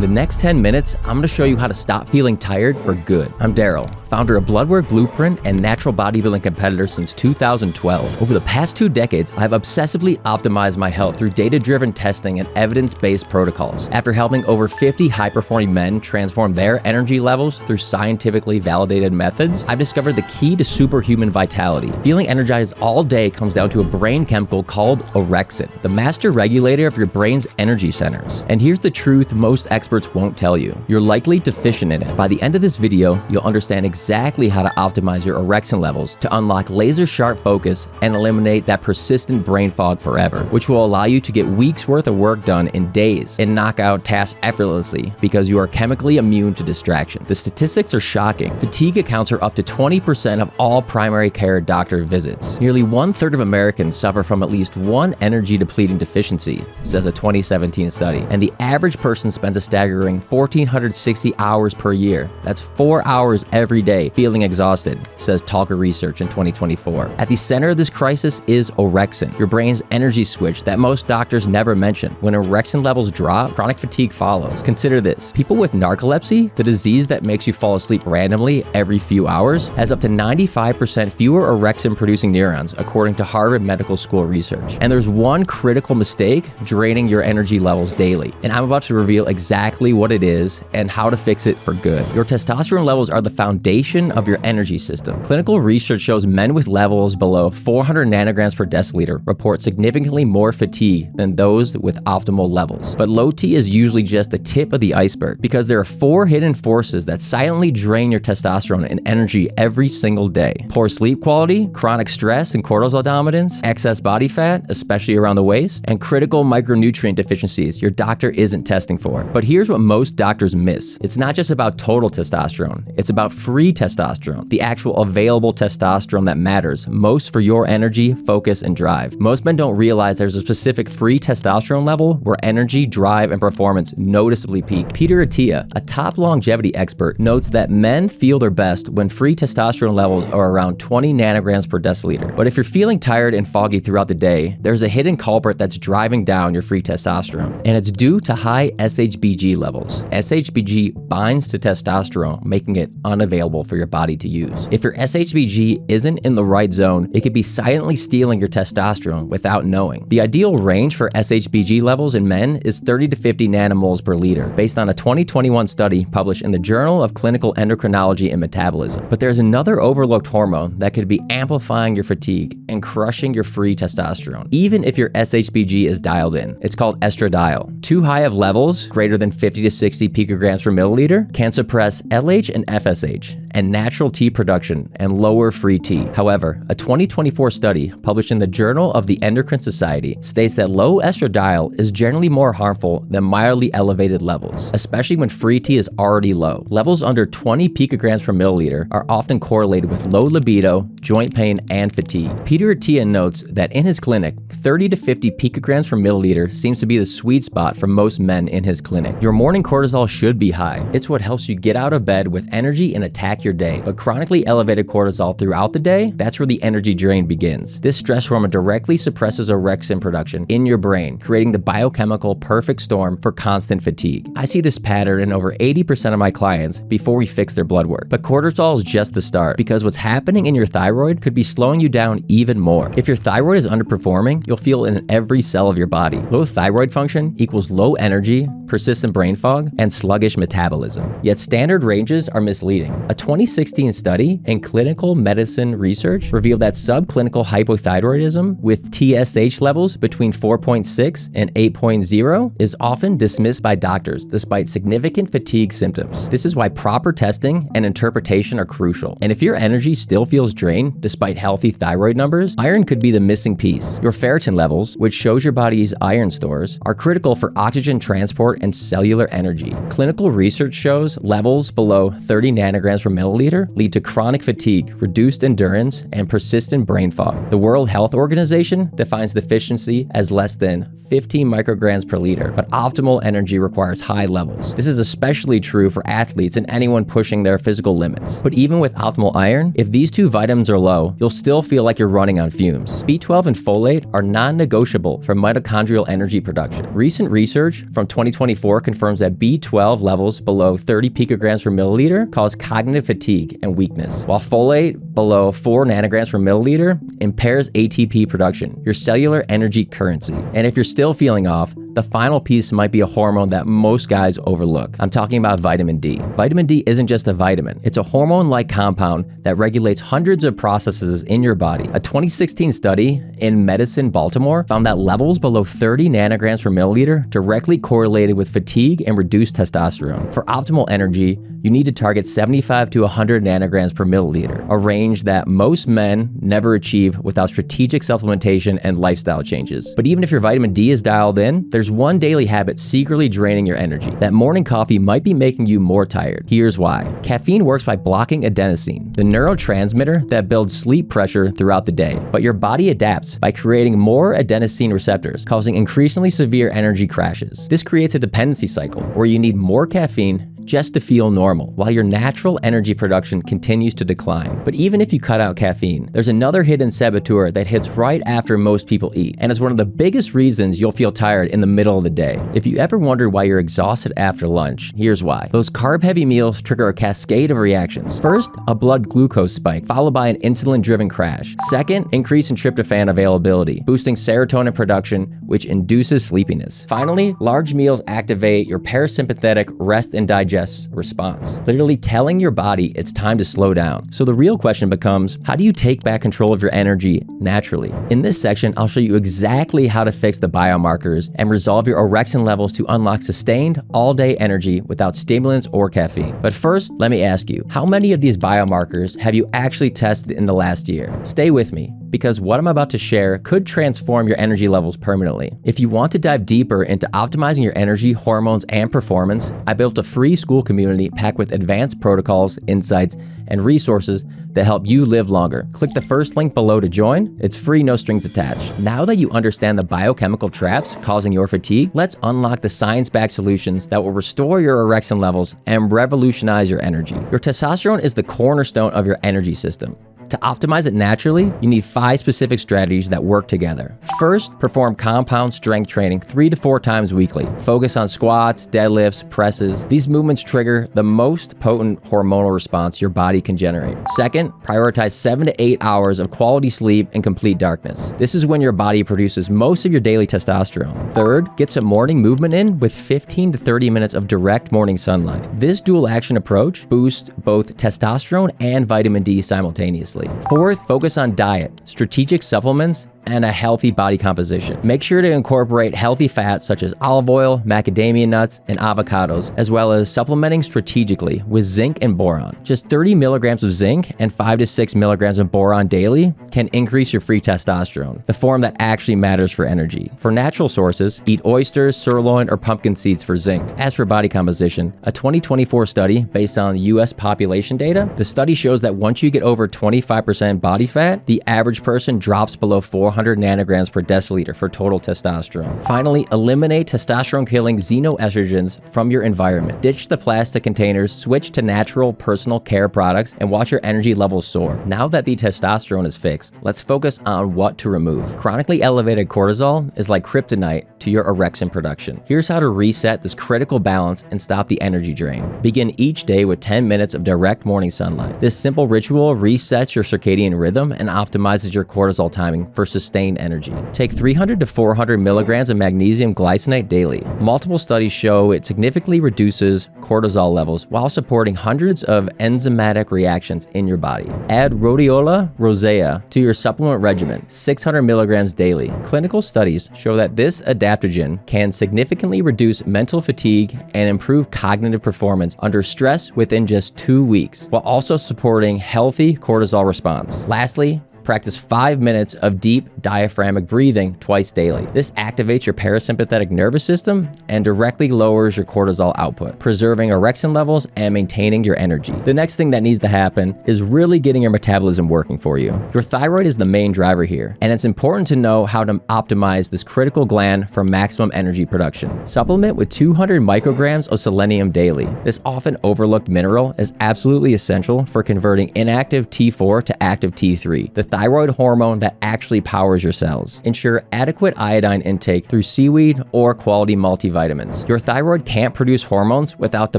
In the next 10 minutes, I'm going to show you how to stop feeling tired for good. I'm Darryl, founder of Bloodwork Blueprint and natural bodybuilding competitor since 2012. Over the past 2 decades, I've obsessively optimized my health through data-driven testing and evidence-based protocols. After helping over 50 high-performing men transform their energy levels through scientifically validated methods, I've discovered the key to superhuman vitality. Feeling energized all day comes down to a brain chemical called orexin, the master regulator of your brain's energy centers. And here's the truth most experts won't tell you. You're likely deficient in it. By the end of this video, you'll understand exactly how to optimize your orexin levels to unlock laser-sharp focus and eliminate that persistent brain fog forever, which will allow you to get weeks worth of work done in days and knock out tasks effortlessly because you are chemically immune to distraction. The statistics are shocking. Fatigue accounts for up to 20% of all primary care doctor visits. Nearly 1/3 of Americans suffer from at least one energy-depleting deficiency, says a 2017 study, and the average person spends a staggering 1,460 hours per year. That's 4 hours every day feeling exhausted, says Talker Research in 2024. At the center of this crisis is orexin, your brain's energy switch that most doctors never mention. When orexin levels drop, chronic fatigue follows. Consider this. People with narcolepsy, the disease that makes you fall asleep randomly every few hours, has up to 95% fewer orexin-producing neurons, according to Harvard Medical School research. And there's one critical mistake draining your energy levels daily. And I'm about to reveal exactly what it is and how to fix it for good. Your testosterone levels are the foundation of your energy system. Clinical research shows men with levels below 400 nanograms per deciliter report significantly more fatigue than those with optimal levels. But low T is usually just the tip of the iceberg because there are 4 hidden forces that silently drain your testosterone and energy every single day. Poor sleep quality, chronic stress and cortisol dominance, excess body fat, especially around the waist, and critical micronutrient deficiencies your doctor isn't testing for. But here's what most doctors miss. It's not just about total testosterone. It's about free testosterone, the actual available testosterone that matters most for your energy, focus, and drive. Most men don't realize there's a specific free testosterone level where energy, drive, and performance noticeably peak. Peter Attia, a top longevity expert, notes that men feel their best when free testosterone levels are around 20 nanograms per deciliter. But if you're feeling tired and foggy throughout the day, there's a hidden culprit that's driving down your free testosterone, and it's due to high SHBG levels. SHBG binds to testosterone, making it unavailable for your body to use. If your SHBG isn't in the right zone, it could be silently stealing your testosterone without knowing. The ideal range for SHBG levels in men is 30 to 50 nanomoles per liter, based on a 2021 study published in the Journal of Clinical Endocrinology and Metabolism. But there's another overlooked hormone that could be amplifying your fatigue and crushing your free testosterone, even if your SHBG is dialed in. It's called estradiol. Too high of levels, greater than 50 to 60 picograms per milliliter, can suppress LH and FSH and natural T production and lower free T. However, a 2024 study published in the Journal of the Endocrine Society states that low estradiol is generally more harmful than mildly elevated levels, especially when free T is already low. Levels under 20 picograms per milliliter are often correlated with low libido, joint pain, and fatigue. Peter Attia notes that in his clinic, 30 to 50 picograms per milliliter seems to be the sweet spot for most men in his clinic. Your morning cortisol should be high. It's what helps you get out of bed with energy and attack your day. But chronically elevated cortisol throughout the day, that's where the energy drain begins. This stress hormone directly suppresses orexin production in your brain, creating the biochemical perfect storm for constant fatigue. I see this pattern in over 80% of my clients before we fix their blood work. But cortisol is just the start, because what's happening in your thyroid could be slowing you down even more. If your thyroid is underperforming, you'll feel it in every cell of your body. Low thyroid function equals low energy, persistent brain fog, and sluggish metabolism. Yet standard ranges are misleading. A 2016 study in Clinical Medicine Research revealed that subclinical hypothyroidism with TSH levels between 4.6 and 8.0 is often dismissed by doctors despite significant fatigue symptoms. This is why proper testing and interpretation are crucial. And if your energy still feels drained despite healthy thyroid numbers, iron could be the missing piece. Your ferritin levels, which shows your body's iron stores, are critical for oxygen transport and cellular energy. Clinical research shows levels below 30 nanograms per milliliter lead to chronic fatigue, reduced endurance, and persistent brain fog. The World Health Organization defines deficiency as less than 15 micrograms per liter, but optimal energy requires high levels. This is especially true for athletes and anyone pushing their physical limits. But even with optimal iron, if these two vitamins are low, you'll still feel like you're running on fumes. B12 and folate are non-negotiable for mitochondrial energy production. Recent research from 2024 confirms that B12 levels below 30 picograms per milliliter cause cognitive fatigue and weakness, while folate below 4 nanograms per milliliter impairs ATP production, your cellular energy currency. And if you're still feeling off, the final piece might be a hormone that most guys overlook. I'm talking about vitamin D. Vitamin D isn't just a vitamin. It's a hormone-like compound that regulates hundreds of processes in your body. A 2016 study in Medicine Baltimore found that levels below 30 nanograms per milliliter directly correlated with fatigue and reduced testosterone. For optimal energy, you need to target 75 to 100 nanograms per milliliter, a range that most men never achieve without strategic supplementation and lifestyle changes. But even if your vitamin D is dialed in, there's one daily habit secretly draining your energy. That morning coffee might be making you more tired. Here's why. Caffeine works by blocking adenosine, the neurotransmitter that builds sleep pressure throughout the day. But your body adapts by creating more adenosine receptors, causing increasingly severe energy crashes. This creates a dependency cycle where you need more caffeine just to feel normal, while your natural energy production continues to decline. But even if you cut out caffeine, there's another hidden saboteur that hits right after most people eat, and is one of the biggest reasons you'll feel tired in the middle of the day. If you ever wondered why you're exhausted after lunch, here's why. Those carb-heavy meals trigger a cascade of reactions. First, a blood glucose spike, followed by an insulin-driven crash. Second, increase in tryptophan availability, boosting serotonin production, which induces sleepiness. Finally, large meals activate your parasympathetic rest and digest response, literally telling your body it's time to slow down. So the real question becomes, how do you take back control of your energy naturally? In this section, I'll show you exactly how to fix the biomarkers and resolve your orexin levels to unlock sustained all-day energy without stimulants or caffeine. But first, let me ask you, how many of these biomarkers have you actually tested in the last year? Stay with me, because what I'm about to share could transform your energy levels permanently. If you want to dive deeper into optimizing your energy, hormones, and performance, I built a free school community packed with advanced protocols, insights, and resources that help you live longer. Click the first link below to join. It's free, no strings attached. Now that you understand the biochemical traps causing your fatigue, let's unlock the science-backed solutions that will restore your orexin levels and revolutionize your energy. Your testosterone is the cornerstone of your energy system. To optimize it naturally, you need 5 specific strategies that work together. First, perform compound strength training 3 to 4 times weekly. Focus on squats, deadlifts, presses. These movements trigger the most potent hormonal response your body can generate. Second, prioritize 7 to 8 hours of quality sleep in complete darkness. This is when your body produces most of your daily testosterone. Third, get some morning movement in with 15 to 30 minutes of direct morning sunlight. This dual action approach boosts both testosterone and vitamin D simultaneously. Fourth, focus on diet, strategic supplements, and a healthy body composition. Make sure to incorporate healthy fats such as olive oil, macadamia nuts, and avocados, as well as supplementing strategically with zinc and boron. Just 30 milligrams of zinc and 5 to 6 milligrams of boron daily can increase your free testosterone, the form that actually matters for energy. For natural sources, eat oysters, sirloin, or pumpkin seeds for zinc. As for body composition, a 2024 study based on US population data, the study shows that once you get over 25% body fat, the average person drops below 400 nanograms per deciliter for total testosterone. Finally, eliminate testosterone-killing xenoestrogens from your environment. Ditch the plastic containers, switch to natural personal care products, and watch your energy levels soar. Now that the testosterone is fixed, let's focus on what to remove. Chronically elevated cortisol is like kryptonite to your orexin production. Here's how to reset this critical balance and stop the energy drain. Begin each day with 10 minutes of direct morning sunlight. This simple ritual resets your circadian rhythm and optimizes your cortisol timing for sustained energy. Take 300 to 400 milligrams of magnesium glycinate daily. Multiple studies show it significantly reduces cortisol levels while supporting hundreds of enzymatic reactions in your body. Add rhodiola rosea to your supplement regimen, 600 milligrams daily. Clinical studies show that this adaptogen can significantly reduce mental fatigue and improve cognitive performance under stress within just 2 weeks, while also supporting healthy cortisol response. Lastly, Practice 5 minutes of deep diaphragmatic breathing twice daily. This activates your parasympathetic nervous system and directly lowers your cortisol output, preserving orexin levels and maintaining your energy. The next thing that needs to happen is really getting your metabolism working for you. Your thyroid is the main driver here, and it's important to know how to optimize this critical gland for maximum energy production. Supplement with 200 micrograms of selenium daily. This often overlooked mineral is absolutely essential for converting inactive T4 to active T3, the thyroid hormone that actually powers your cells. Ensure adequate iodine intake through seaweed or quality multivitamins. Your thyroid can't produce hormones without the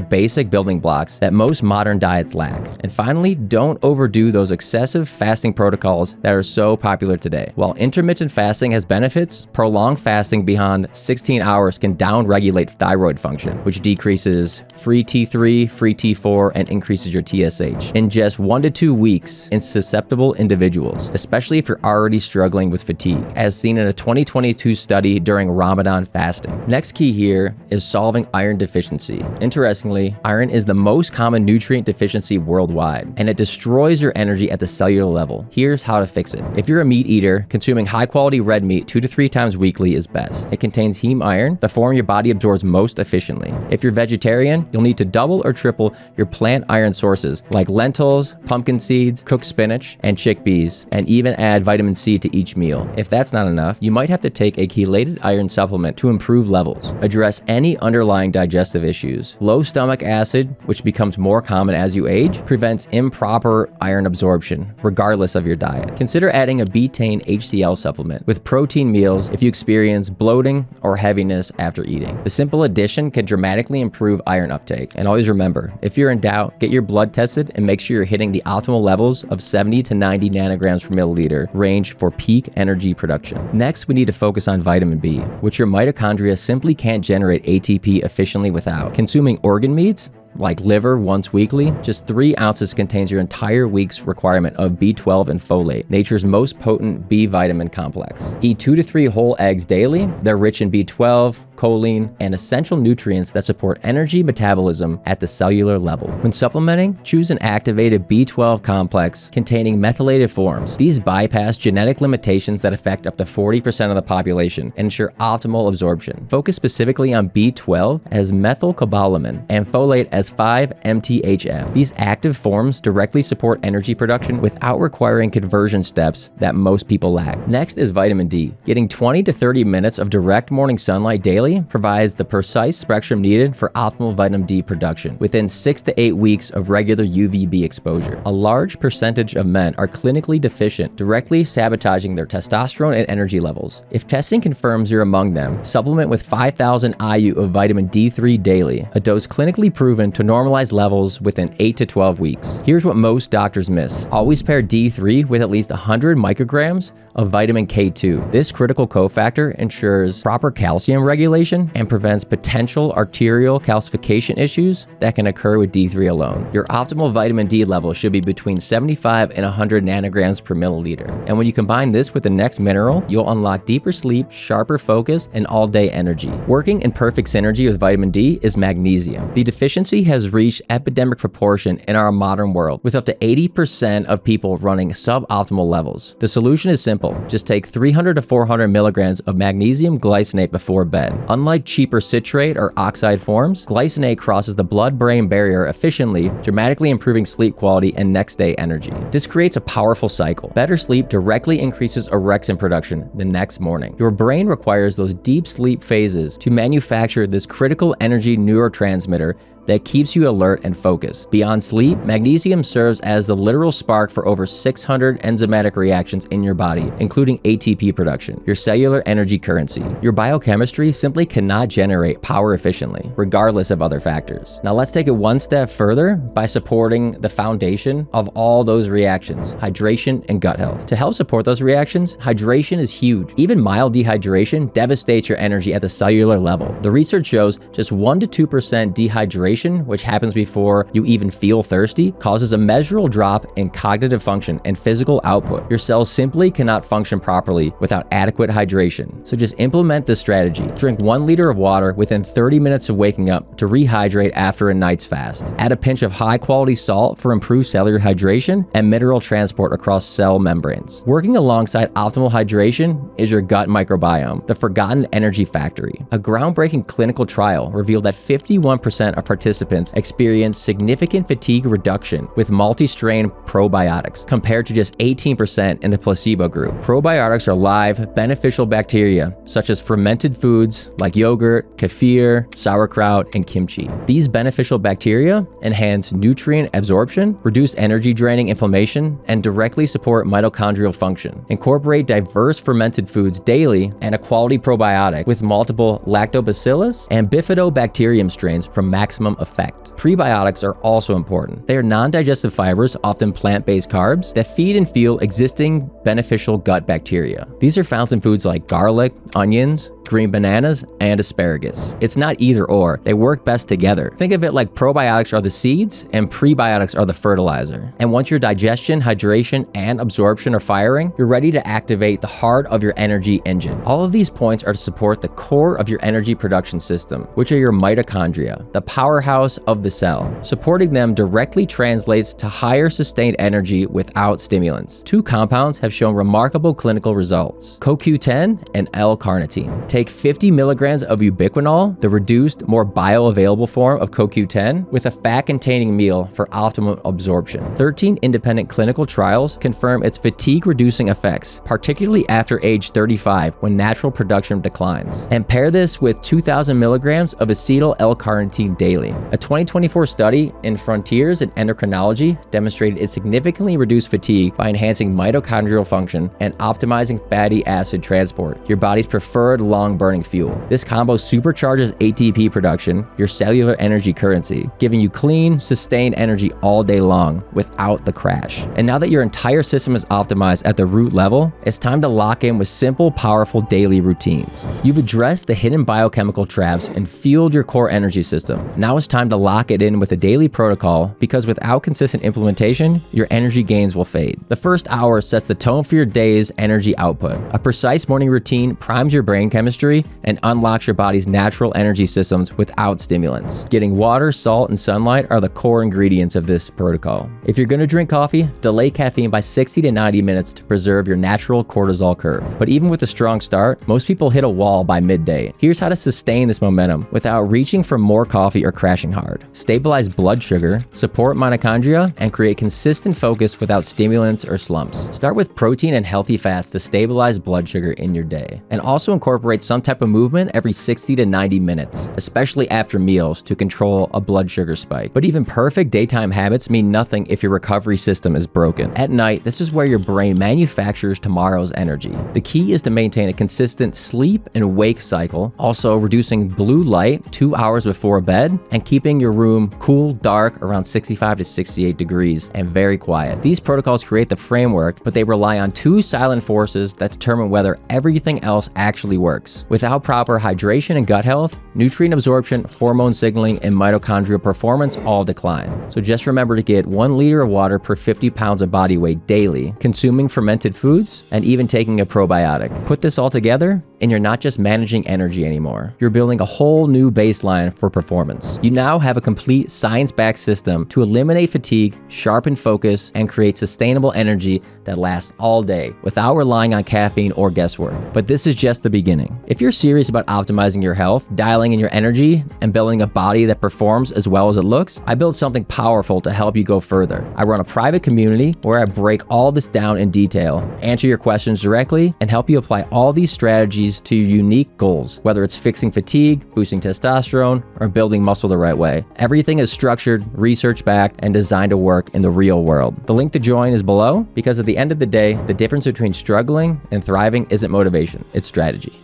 basic building blocks that most modern diets lack. And finally, don't overdo those excessive fasting protocols that are so popular today. While intermittent fasting has benefits, prolonged fasting beyond 16 hours can downregulate thyroid function, which decreases free T3, free T4, and increases your TSH in just 1 to 2 weeks in susceptible individuals, especially if you're already struggling with fatigue, as seen in a 2022 study during Ramadan fasting. Next key here is solving iron deficiency. Interestingly, iron is the most common nutrient deficiency worldwide, and it destroys your energy at the cellular level. Here's how to fix it. If you're a meat eater, consuming high-quality red meat 2 to 3 times weekly is best. It contains heme iron, the form your body absorbs most efficiently. If you're vegetarian, you'll need to double or triple your plant iron sources like lentils, pumpkin seeds, cooked spinach, and chickpeas, and even add vitamin C to each meal. If that's not enough, you might have to take a chelated iron supplement to improve levels. Address any underlying digestive issues. Low stomach acid, which becomes more common as you age, prevents improper iron absorption, regardless of your diet. Consider adding a betaine HCl supplement with protein meals if you experience bloating or heaviness after eating. The simple addition can dramatically improve iron uptake. And always remember, if you're in doubt, get your blood tested and make sure you're hitting the optimal levels of 70 to 90 nanograms per milliliter range for peak energy production. Next, we need to focus on vitamin B, which your mitochondria simply can't generate ATP efficiently without. Consuming organ meats, like liver once weekly, just 3 ounces contains your entire week's requirement of B12 and folate, nature's most potent B vitamin complex. Eat 2 to 3 whole eggs daily. They're rich in B12, choline, and essential nutrients that support energy metabolism at the cellular level. When supplementing, choose an activated B12 complex containing methylated forms. These bypass genetic limitations that affect up to 40% of the population and ensure optimal absorption. Focus specifically on B12 as methylcobalamin and folate as 5-MTHF. These active forms directly support energy production without requiring conversion steps that most people lack. Next is vitamin D. Getting 20 to 30 minutes of direct morning sunlight daily provides the precise spectrum needed for optimal vitamin D production within 6 to 8 weeks of regular UVB exposure. A large percentage of men are clinically deficient, directly sabotaging their testosterone and energy levels. If testing confirms you're among them, supplement with 5,000 IU of vitamin D3 daily, a dose clinically proven to normalize levels within 8 to 12 weeks. Here's what most doctors miss. Always pair D3 with at least 100 micrograms of vitamin K2. This critical cofactor ensures proper calcium regulation and prevents potential arterial calcification issues that can occur with D3 alone. Your optimal vitamin D level should be between 75 and 100 nanograms per milliliter. And when you combine this with the next mineral, you'll unlock deeper sleep, sharper focus, and all-day energy. Working in perfect synergy with vitamin D is magnesium. The deficiency has reached epidemic proportion in our modern world, with up to 80% of people running suboptimal levels. The solution is simple. Just take 300 to 400 milligrams of magnesium glycinate before bed. Unlike cheaper citrate or oxide forms, glycinate crosses the blood-brain barrier efficiently, dramatically improving sleep quality and next-day energy. This creates a powerful cycle. Better sleep directly increases orexin production the next morning. Your brain requires those deep sleep phases to manufacture this critical energy neurotransmitter that keeps you alert and focused. Beyond sleep, magnesium serves as the literal spark for over 600 enzymatic reactions in your body, including ATP production, your cellular energy currency. Your biochemistry simply cannot generate power efficiently, regardless of other factors. Now let's take it one step further by supporting the foundation of all those reactions, hydration and gut health. To help support those reactions, hydration is huge. Even mild dehydration devastates your energy at the cellular level. The research shows just 1 to 2% dehydration hydration, which happens before you even feel thirsty, causes a measurable drop in cognitive function and physical output. Your cells simply cannot function properly without adequate hydration. So just implement this strategy. Drink 1 liter of water within 30 minutes of waking up to rehydrate after a night's fast. Add a pinch of high-quality salt for improved cellular hydration and mineral transport across cell membranes. Working alongside optimal hydration is your gut microbiome, the forgotten energy factory. A groundbreaking clinical trial revealed that 51% of participants experienced significant fatigue reduction with multi-strain probiotics, compared to just 18% in the placebo group. Probiotics are live, beneficial bacteria, such as fermented foods like yogurt, kefir, sauerkraut, and kimchi. These beneficial bacteria enhance nutrient absorption, reduce energy-draining inflammation, and directly support mitochondrial function. Incorporate diverse fermented foods daily and a quality probiotic with multiple lactobacillus and bifidobacterium strains for maximum effect. Prebiotics are also important. They are non-digestive fibers, often plant-based carbs, that feed and fuel existing beneficial gut bacteria. These are found in foods like garlic, onions, green bananas, and asparagus. It's not either or. They work best together. Think of it like probiotics are the seeds and prebiotics are the fertilizer. And once your digestion, hydration, and absorption are firing, you're ready to activate the heart of your energy engine. All of these points are to support the core of your energy production system, which are your mitochondria, the powerhouse of the cell. Supporting them directly translates to higher sustained energy without stimulants. 2 compounds have shown remarkable clinical results: CoQ10 and L-carnitine. Take 50 milligrams of ubiquinol, the reduced, more bioavailable form of CoQ10, with a fat-containing meal for optimal absorption. 13 independent clinical trials confirm its fatigue-reducing effects, particularly after age 35 when natural production declines. And pair this with 2,000 milligrams of acetyl L-carnitine daily. A 2024 study in Frontiers in Endocrinology demonstrated it significantly reduced fatigue by enhancing mitochondrial function and optimizing fatty acid transport, your body's preferred long-burning fuel. This combo supercharges ATP production, your cellular energy currency, giving you clean, sustained energy all day long without the crash. And now that your entire system is optimized at the root level, it's time to lock in with simple, powerful daily routines. You've addressed the hidden biochemical traps and fueled your core energy system. Now it's time to lock it in with a daily protocol, because without consistent implementation, your energy gains will fade. The first hour sets the tone for your day's energy output. A precise morning routine primes your brain chemistry and unlocks your body's natural energy systems without stimulants. Getting water, salt, and sunlight are the core ingredients of this protocol. If you're going to drink coffee, delay caffeine by 60 to 90 minutes to preserve your natural cortisol curve. But even with a strong start, most people hit a wall by midday. Here's how to sustain this momentum without reaching for more coffee or crashing hard. Stabilize blood sugar, support mitochondria, and create consistent focus without stimulants or slumps. Start with protein and healthy fats to stabilize blood sugar in your day. And also incorporate some type of movement every 60 to 90 minutes, especially after meals, to control a blood sugar spike. But even perfect daytime habits mean nothing if your recovery system is broken. At night, this is where your brain manufactures tomorrow's energy. The key is to maintain a consistent sleep and wake cycle, also reducing blue light 2 hours before bed and keeping your room cool, dark, around 65 to 68 degrees, and very quiet. These protocols create the framework, but they rely on 2 silent forces that determine whether everything else actually works. Without proper hydration and gut health, nutrient absorption, hormone signaling, and mitochondrial performance all decline. So just remember to get 1 liter of water per 50 pounds of body weight daily, consuming fermented foods, and even taking a probiotic. Put this all together, and you're not just managing energy anymore. You're building a whole new baseline for performance. You now have a complete science-backed system to eliminate fatigue, sharpen focus, and create sustainable energy that lasts all day without relying on caffeine or guesswork. But this is just the beginning. If you're serious about optimizing your health, dialing in your energy, and building a body that performs as well as it looks, I built something powerful to help you go further. I run a private community where I break all this down in detail, answer your questions directly, and help you apply all these strategies to your unique goals, whether it's fixing fatigue, boosting testosterone, or building muscle the right way. Everything is structured, research-backed, and designed to work in the real world. The link to join is below, because at the end of the day, the difference between struggling and thriving isn't motivation, it's strategy.